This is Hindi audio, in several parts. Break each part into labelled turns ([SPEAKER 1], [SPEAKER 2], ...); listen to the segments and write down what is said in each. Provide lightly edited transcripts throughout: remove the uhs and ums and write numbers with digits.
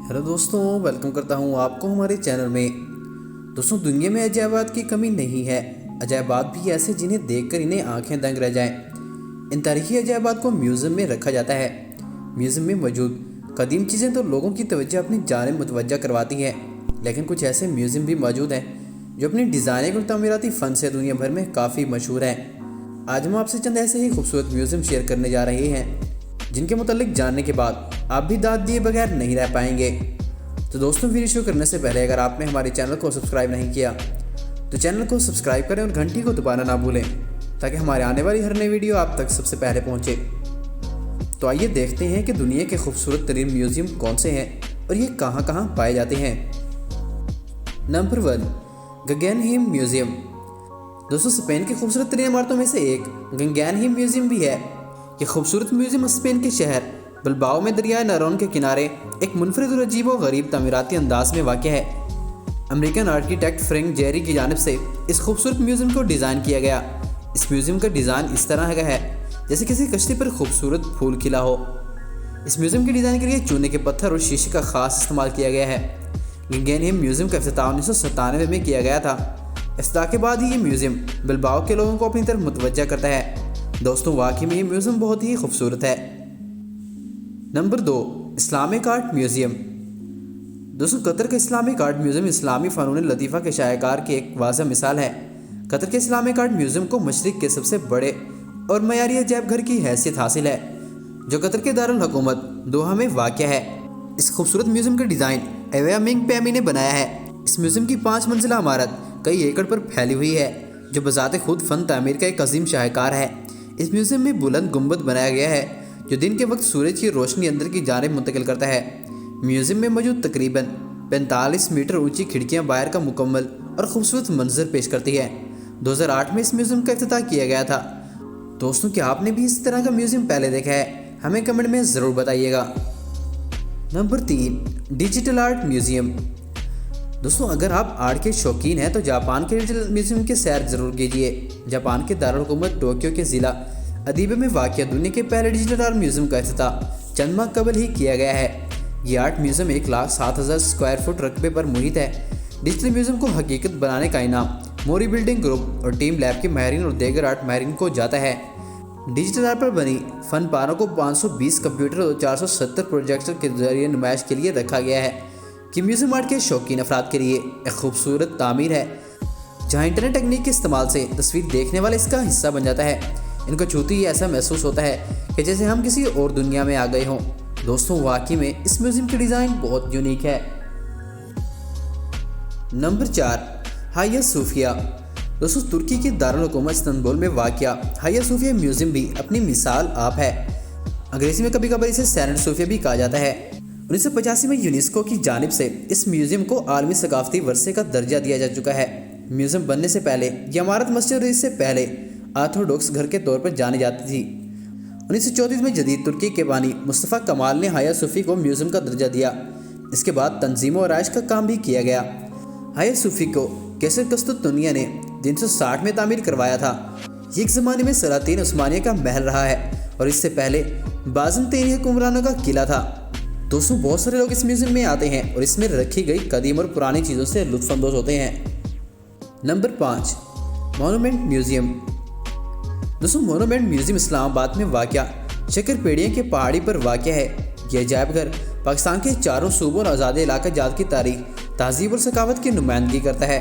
[SPEAKER 1] हेलो दोस्तों, वेलकम करता हूँ आपको हमारे चैनल में। दोस्तों, दुनिया में अजायबात की कमी नहीं है। अजायबात भी ऐसे जिन्हें देखकर इन्हें आंखें दंग रह जाएं। इन तारीखी अजायबात को म्यूज़ियम में रखा जाता है। म्यूज़ियम में मौजूद कदीम चीज़ें तो लोगों की तवज्जो अपनी जानिब मुतवज्जा करवाती हैं, लेकिन कुछ ऐसे म्यूज़ियम भी मौजूद हैं जो अपनी डिज़ाइनिंग और तामीराती फ़न से दुनिया भर में काफ़ी मशहूर हैं। आज हम आपसे चंद ऐसे ही खूबसूरत म्यूज़ियम शेयर करने जा रहे हैं जिनके मुतालिक जानने के बाद आप भी दाद दिए बगैर नहीं रह पाएंगे। तो दोस्तों, वीडियो शुरू करने से पहले अगर आपने हमारे चैनल को सब्सक्राइब नहीं किया तो चैनल को सब्सक्राइब करें और घंटी को दबाना ना भूलें ताकि हमारे आने वाली हर नई वीडियो आप तक सबसे पहले पहुंचे। तो आइए देखते हैं कि दुनिया के खूबसूरत तरीन म्यूज़ियम कौन से हैं और ये कहाँ कहाँ पाए जाते हैं। Number 1, Guggenheim museum. दोस्तों, स्पेन की खूबसूरत तरीन इमारतों में से एक गगनहेम म्यूज़ियम भी है। ये खूबसूरत म्यूज़ियम स्पेन के शहर बिलबाओ में दरियाए नरोन के किनारे एक मुनफरिद और अजीब व गरीब तामीराती अंदाज में वाक़ है। अमेरिकन आर्किटेक्ट फ्रैंक जेरी की जानिब से इस खूबसूरत म्यूज़ियम को डिज़ाइन किया गया। इस म्यूज़ियम का डिज़ाइन इस तरह का है जैसे किसी कश्ती पर खूबसूरत फूल खिला हो। इस म्यूज़ियम के डिज़ाइन के लिए चूने के पत्थर और शीशे का ख़ास इस्तेमाल किया गया है। गगनहेम म्यूज़ियम का इफ्तिताह 1997 में किया गया था। इफ्तिताह के बाद ही ये म्यूज़ियम बिलबाओ के लोगों को अपनी तरफ मुतवज्जा करता है। दोस्तों, वाकई में ये म्यूज़ियम बहुत ही खूबसूरत है। Number 2, Islamic art museum. दोस्तों, कतर का इस्लामिक आर्ट म्यूज़ियम इस्लामी फ़नून लतीफ़ा के शायकार की एक वाज़ह मिसाल है। कतर के इस्लामिक आर्ट म्यूज़ियम को मशरिक़ के सबसे बड़े और मयारी अजायब घर की हैसियत हासिल है, जो कतर के दारुल हुकूमत दोहा में वाक़या है। इस खूबसूरत म्यूज़ियम का डिज़ाइन एवा मिंग पैमी ने बनाया है। इस म्यूज़ियम की 5 मंजिला इमारत कई एकड़ पर फैली हुई है, जो बज़ाते खुद फ़न तामीर का एक अजीम शाहकार है। इस म्यूज़ियम में बुलंद गुंबद बनाया गया है जो दिन के वक्त सूरज की रोशनी अंदर की जानिब मुंतकिल करता है। म्यूज़ियम में मौजूद तकरीबन 45 मीटर ऊंची खिड़कियां बाहर का मुकम्मल और ख़ूबसूरत मंजर पेश करती है। 2008 में इस म्यूज़ियम का इफ्तिताह किया गया था। दोस्तों, क्या आपने भी इस तरह का म्यूज़ियम पहले देखा है? हमें कमेंट में ज़रूर बताइएगा। Number 3, digital art museum. दोस्तों, अगर आप आर्ट के शौकीन हैं तो जापान के डिजिटल म्यूज़ियम की सैर ज़रूर कीजिए। जापान के दारुल हुकूमत टोक्यो के ज़िला अदीबे में वाक़िया दुनिया के पहले डिजिटल आर्ट म्यूज़ियम का इफ्तिताह चंद माह कबल ही किया गया है। ये आर्ट म्यूज़ियम 1,07,000 स्क्वायर फुट रकबे पर मुहित है। डिजिटल म्यूज़ियम को हकीकत बनाने का इनाम मोरी बिल्डिंग ग्रुप और टीम लैब के माहिरीन और दीगर आर्ट माहिरीन को जाता है। डिजिटल आर्ट पर बनी फ़न पारों को 520 कंप्यूटर और 470 प्रोजेक्टर के जरिए नुमाइश के लिए रखा गया है कि म्यूज़ियम आर्ट के शौकीन अफराद के लिए एक खूबसूरत तामीर है, जहाँ इंटरनेट टेक्निक के इस्तेमाल से तस्वीर देखने वाला इसका हिस्सा बन जाता है। इनको छूते ही ऐसा महसूस होता है कि जैसे हम किसी और दुनिया में आ गए हों। दोस्तों, वाकई में इस म्यूज़ियम की डिज़ाइन बहुत यूनिक है। नंबर 4, हाया सोफिया। दोस्तों, तुर्की के दारुल हुकूमत इस्तांबुल में वाक़िया हाया सोफिया म्यूज़ियम भी अपनी मिसाल आप है। अंग्रेज़ी में कभी कभार इसे सेंट सोफिया भी कहा जाता है। 1985 में यूनेस्को की जानिब से इस म्यूज़ियम को आलमी सकाफती वर्से का दर्जा दिया जा चुका है। म्यूज़ियम बनने से पहले यह इमारत मस्जिद और इससे पहले ऑर्थोडॉक्स घर के तौर पर जानी जाती थी। 1934 में जदीद तुर्की के बानी मुस्तफ़ा कमाल ने हाया सूफ़ी को म्यूज़ियम का दर्जा दिया। इसके बाद तंजीम और आराइश का काम भी किया गया। हाया सूफ़ी को कैसर कस्तुतुनिया ने 360 में तामीर करवाया था। ये एक ज़माने में सलातीन उस्मानिया का महल रहा है और इससे पहले बाज़ंतीनी हुक्मरानों का किला था। दोस्तों, बहुत सारे लोग इस म्यूज़ियम में आते हैं और इसमें रखी गई कदीम और पुरानी चीज़ों से लुत्फ़अंदोज़ होते हैं। Number 5, monument museum. दोस्तों, मोनूमेंट म्यूज़ियम इस्लामाबाद में वाक़िया शक्करपेड़िया के पहाड़ी पर वाक़िया है। यह अजायब घर पाकिस्तान के चारों सूबों और आज़ाद इलाका जात की तारीख, तहज़ीब और सकावत की नुमाइंदगी करता है।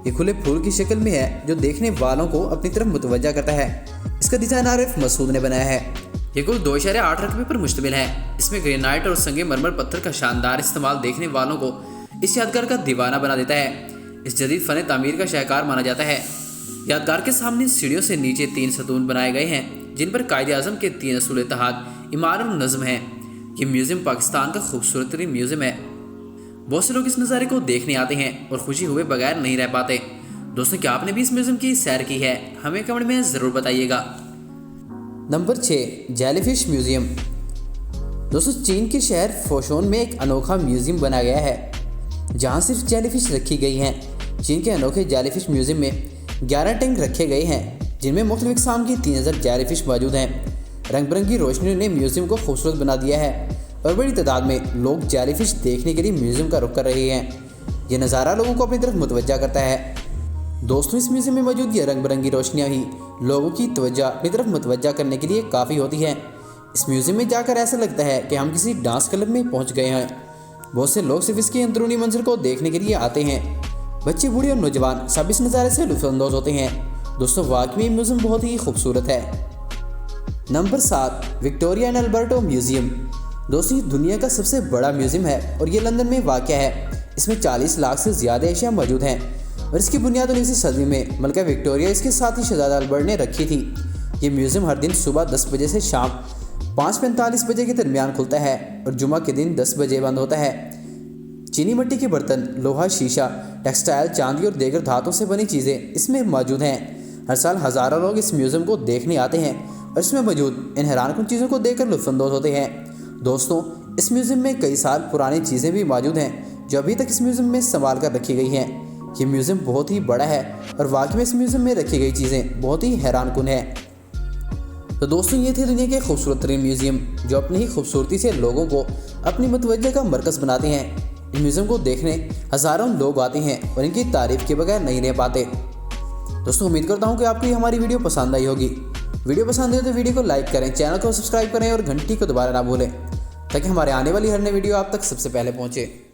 [SPEAKER 1] ये खुले फूल की शक्ल में है जो देखने वालों को अपनी तरफ मुतवज्जा करता है। इसका डिज़ाइन आरिफ मसूद ने बनाया है। ये कुल 2.8 रकबे पर मुश्तमिल है। इसमें ग्रेनाइट और संगे मरमर पत्थर का शानदार इस्तेमाल देखने वालों को इस यादगार का दीवाना बना देता है। इस जदीद फ़न तामीर का शाहकार माना जाता है। यादगार के सामने सीढ़ियों से नीचे 3 सतून बनाए गए हैं जिन पर कायदे आज़म के 3 असूल इत्तेहाद, ईमान और नज़्म है। ये म्यूज़ियम पाकिस्तान का खूबसूरत तरीन म्यूज़ियम है। बहुत से लोग इस नज़ारे को देखने आते हैं और खुशी हुए बगैर नहीं रह पाते। दोस्तों, क्या आपने भी इस म्यूज़ियम की सैर की है? हमें कमेंट में ज़रूर बताइएगा। Number 6, jellyfish museum. दोस्तों, चीन के शहर फोशोन में एक अनोखा म्यूज़ियम बनाया गया है जहाँ सिर्फ जेलीफिश रखी गई हैं। चीन के अनोखे जेलीफिश म्यूज़ियम में 11 टैंक रखे गए हैं जिनमें मुख्तलिफ इक़साम की 3000 जेलीफिश मौजूद हैं। रंग बिरंगी रोशनी ने म्यूज़ियम को खूबसूरत बना दिया है और बड़ी तादाद में लोग जेलीफिश देखने के लिए म्यूज़ियम का रुख कर रहे हैं। ये नज़ारा लोगों को अपनी तरफ मुतवज्जा करता है। दोस्तों, इस म्यूज़ियम में मौजूद ये रंग बिरंगी रोशनियाँ ही लोगों की तवज्जो अपनी तरफ मुतवज्जा करने के लिए काफ़ी होती हैं। इस म्यूज़ियम में जाकर ऐसा लगता है कि हम किसी डांस क्लब में पहुँच गए हैं। बहुत से लोग सिर्फ इसके अंदरूनी मंजर को देखने के लिए आते हैं। बच्चे, बूढ़े और नौजवान सब इस नज़ारे से लुत्फ़अंदोज़ होते हैं। दोस्तों, वाकई में म्यूज़ियम बहुत ही खूबसूरत है। Number 7, Victoria and Alberto museum. दोस्तों, ये दुनिया का सबसे बड़ा म्यूज़ियम है और ये लंदन में वाक़ है। इसमें 40 लाख से ज़्यादा एशिया मौजूद हैं और इसकी बुनियाद 19वीं सदी में मलका विक्टोरिया इसके साथ ही शहज़ादा अल्बर्ट ने रखी थी। ये म्यूज़ियम हर दिन सुबह 10 बजे से शाम 5:45 बजे के दरमियान खुलता है और जुमा के दिन 10 बजे बंद होता है। चीनी मिट्टी के बर्तन, लोहा, शीशा, टेक्सटाइल, चांदी और दीगर धातुओं से बनी चीज़ें इसमें मौजूद हैं। हर साल हज़ारों लोग इस म्यूज़ियम को देखने आते हैं और इसमें मौजूद इन हैरानकुन चीज़ों को देखकर लुत्फ़अंदोज़ होते हैं। दोस्तों, इस म्यूज़ियम में कई साल पुरानी चीज़ें भी मौजूद हैं जो अभी तक इस म्यूज़ियम में संभाल कर रखी गई हैं। ये म्यूज़ियम बहुत ही बड़ा है और वाकई में इस म्यूज़ियम में रखी गई चीज़ें बहुत ही हैरानकुन है। तो दोस्तों, ये थे दुनिया के खूबसूरत तरीन म्यूज़ियम जो अपनी ही खूबसूरती से लोगों को अपनी मुतवज्जो का मरकज़ बनाते हैं। इस म्यूज़ियम को देखने हज़ारों लोग आते हैं और इनकी तारीफ़ के बगैर नहीं रह पाते। दोस्तों, उम्मीद करता हूँ कि आपको हमारी वीडियो पसंद आई होगी। वीडियो पसंद है तो वीडियो को लाइक करें, चैनल को सब्सक्राइब करें और घंटी को दोबारा ना भूलें ताकि हमारे आने वाली हर नई वीडियो आप तक सबसे पहले पहुँचे।